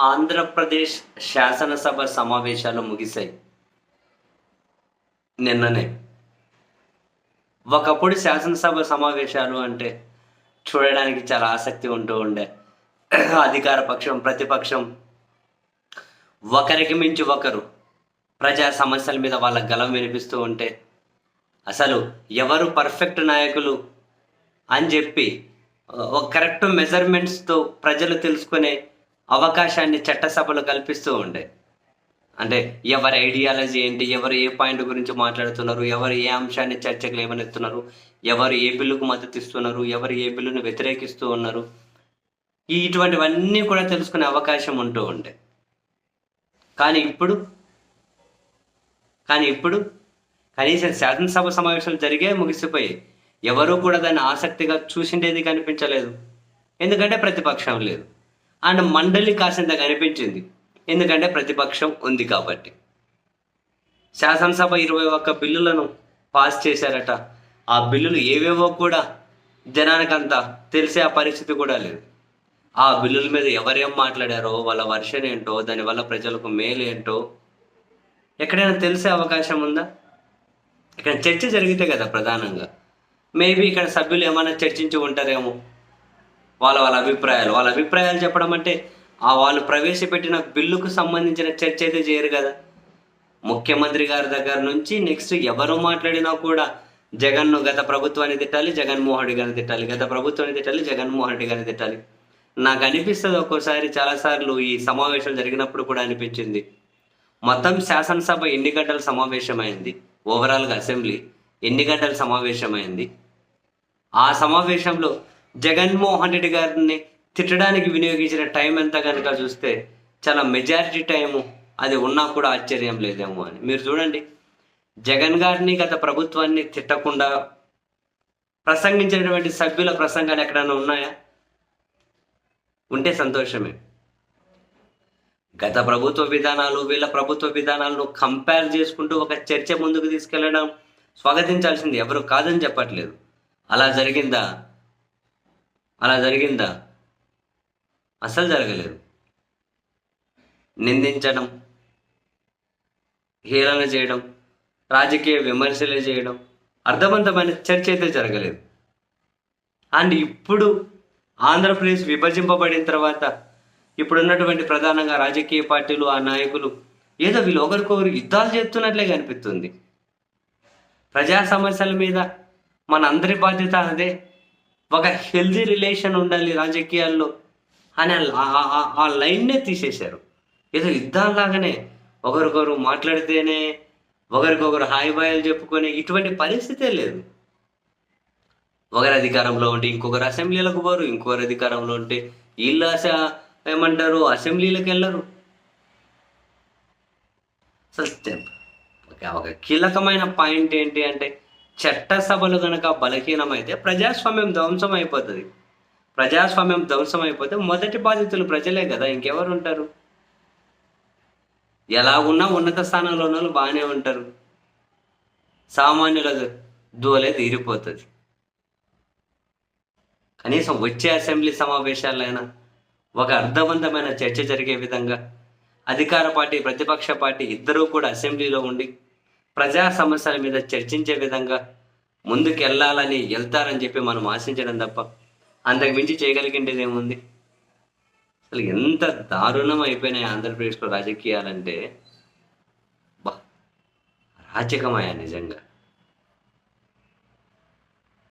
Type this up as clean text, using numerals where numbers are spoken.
ఆంధ్రప్రదేశ్ శాసనసభ సమావేశాలు ముగిశాయి నిన్ననే. ఒకప్పుడు శాసనసభ సమావేశాలు అంటే చూడడానికి చాలా ఆసక్తి ఉంటూ ఉండే. అధికార పక్షం, ప్రతిపక్షం ఒకరికి మించి ఒకరు ప్రజా సమస్యల మీద వాళ్ళ గలం వినిపిస్తూ ఉంటే అసలు ఎవరు పర్ఫెక్ట్ నాయకులు అని చెప్పి ఒక కరెక్ట్ మెజర్మెంట్స్తో ప్రజలు తెలుసుకునే అవకాశాన్ని చట్టసభలు కల్పిస్తూ ఉండే. అంటే ఎవరి ఐడియాలజీ ఏంటి, ఎవరు ఏ పాయింట్ గురించి మాట్లాడుతున్నారు, ఎవరు ఏ అంశాన్ని చర్చకు లేవనెత్తున్నారు, ఎవరు ఏ బిల్లుకు మద్దతు ఇస్తున్నారు, ఎవరు ఏ బిల్లును వ్యతిరేకిస్తూ ఉన్నారు, ఇటువంటివన్నీ కూడా తెలుసుకునే అవకాశం ఉంటూ ఉండే. కానీ ఇప్పుడు కనీసం శాసనసభ సమావేశాలు జరిగే ముగిసిపోయి ఎవరూ కూడా దాన్ని ఆసక్తిగా చూసిండేది కనిపించలేదు. ఎందుకంటే ప్రతిపక్షం లేదు. అండ్ మండలి కాసింత కనిపించింది, ఎందుకంటే ప్రతిపక్షం ఉంది కాబట్టి. శాసనసభ 21 బిల్లులను పాస్ చేశారట. ఆ బిల్లులు ఏవేవో కూడా జనానికంతా తెలిసే ఆ పరిస్థితి కూడా లేదు. ఆ బిల్లుల మీద ఎవరేం మాట్లాడారో, వాళ్ళ వర్షన్ ఏంటో, దానివల్ల ప్రజలకు మేలు ఏంటో ఎక్కడైనా తెలిసే అవకాశం ఉందా? ఇక్కడ చర్చ జరిగితే కదా ప్రధానంగా. మేబీ ఇక్కడ సభ్యులు ఏమైనా చర్చించి ఉంటారేమో, వాళ్ళ అభిప్రాయాలు చెప్పడం అంటే వాళ్ళు ప్రవేశపెట్టిన బిల్లుకు సంబంధించిన చర్చ అయితే చేయరు కదా. ముఖ్యమంత్రి గారి దగ్గర నుంచి నెక్స్ట్ ఎవరు మాట్లాడినా కూడా జగన్ను గత ప్రభుత్వాన్ని తిట్టాలి, జగన్మోహన్ రెడ్డి గారిని తిట్టాలి, గత ప్రభుత్వాన్ని తిట్టాలి, జగన్మోహన్ రెడ్డి గారిని తిట్టాలి. నాకు అనిపిస్తుంది ఒక్కోసారి, చాలాసార్లు ఈ సమావేశాలు జరిగినప్పుడు కూడా అనిపించింది, మొత్తం శాసనసభ ఎన్ని గంటల సమావేశమైంది, ఓవరాల్గా అసెంబ్లీ ఎన్ని గంటల సమావేశమైంది, ఆ సమావేశంలో జగన్మోహన్ రెడ్డి గారిని తిట్టడానికి వినియోగించిన టైం ఎంత కనుక చూస్తే చాలా మెజారిటీ టైము అది ఉన్నా కూడా ఆశ్చర్యం లేదేమో అని. మీరు చూడండి, జగన్ గారిని గత ప్రభుత్వాన్ని తిట్టకుండా ప్రసంగించినటువంటి సభ్యుల ప్రసంగాలు ఎక్కడైనా ఉన్నాయా? ఉంటే సంతోషమే. గత ప్రభుత్వ విధానాలు, వీళ్ళ ప్రభుత్వ విధానాలను కంపేర్ చేసుకుంటూ ఒక చర్చ ముందుకు తీసుకెళ్లడం స్వాగతించాల్సింది, ఎవరు కాదని చెప్పట్లేదు. అలా జరిగిందా? అసలు జరగలేదు. నిందించడం, హేళన చేయడం, రాజకీయ విమర్శలు చేయడం, అర్థవంతమైన చర్చ అయితే జరగలేదు. అండ్ ఇప్పుడు ఆంధ్రప్రదేశ్ విభజింపబడిన తర్వాత ఇప్పుడున్నటువంటి ప్రధానంగా రాజకీయ పార్టీలు, ఆ నాయకులు ఏదో వీళ్ళు ఒకరికొకరు యుద్ధాలు చేస్తున్నట్లే కనిపిస్తుంది. ప్రజా సమస్యల మీద మన అందరి బాధ్యత అదే, ఒక హెల్దీ రిలేషన్ ఉండాలి రాజకీయాల్లో అని ఆ లైన్నే తీసేశారు. ఏదో యుద్ధాల్లాగానే ఒకరికొకరు మాట్లాడితేనే ఒకరికొకరు హాయ్ బాయలు చెప్పుకొని ఇటువంటి పరిస్థితే లేదు. ఒకరి అధికారంలో ఉంటే ఇంకొకరు అసెంబ్లీలకు పోరు, ఇంకొకరు అధికారంలో ఉంటే వీళ్ళు ఏమంటారు అసెంబ్లీలకు వెళ్ళరు. అసలు ఒక కీలకమైన పాయింట్ ఏంటి అంటే, చట్టసభలు కనుక బలహీనమైతే ప్రజాస్వామ్యం ధ్వంసం అయిపోతుంది. ప్రజాస్వామ్యం ధ్వంసం అయిపోతే మొదటి బాధితులు ప్రజలే కదా, ఇంకెవరు ఉంటారు? ఎలాగున్నా ఉన్నత స్థానంలో ఉన్న వాళ్ళు బాగానే ఉంటారు, సామాన్యుల దూలే తీరిపోతుంది. కనీసం వచ్చే అసెంబ్లీ సమావేశాలైనా ఒక అర్థవంతమైన చర్చ జరిగే విధంగా అధికార పార్టీ, ప్రతిపక్ష పార్టీ ఇద్దరూ కూడా అసెంబ్లీలో ఉండి ప్రజా సమస్యల మీద చర్చించే విధంగా ముందుకు వెళ్తారని చెప్పి మనం ఆశించడం తప్ప అంతకు మించి చేయగలిగిండేది ఏముంది? అసలు ఎంత దారుణం అయిపోయినాయి ఆంధ్రప్రదేశ్లో రాజకీయాలంటే, రాజకమయ్యా నిజంగా.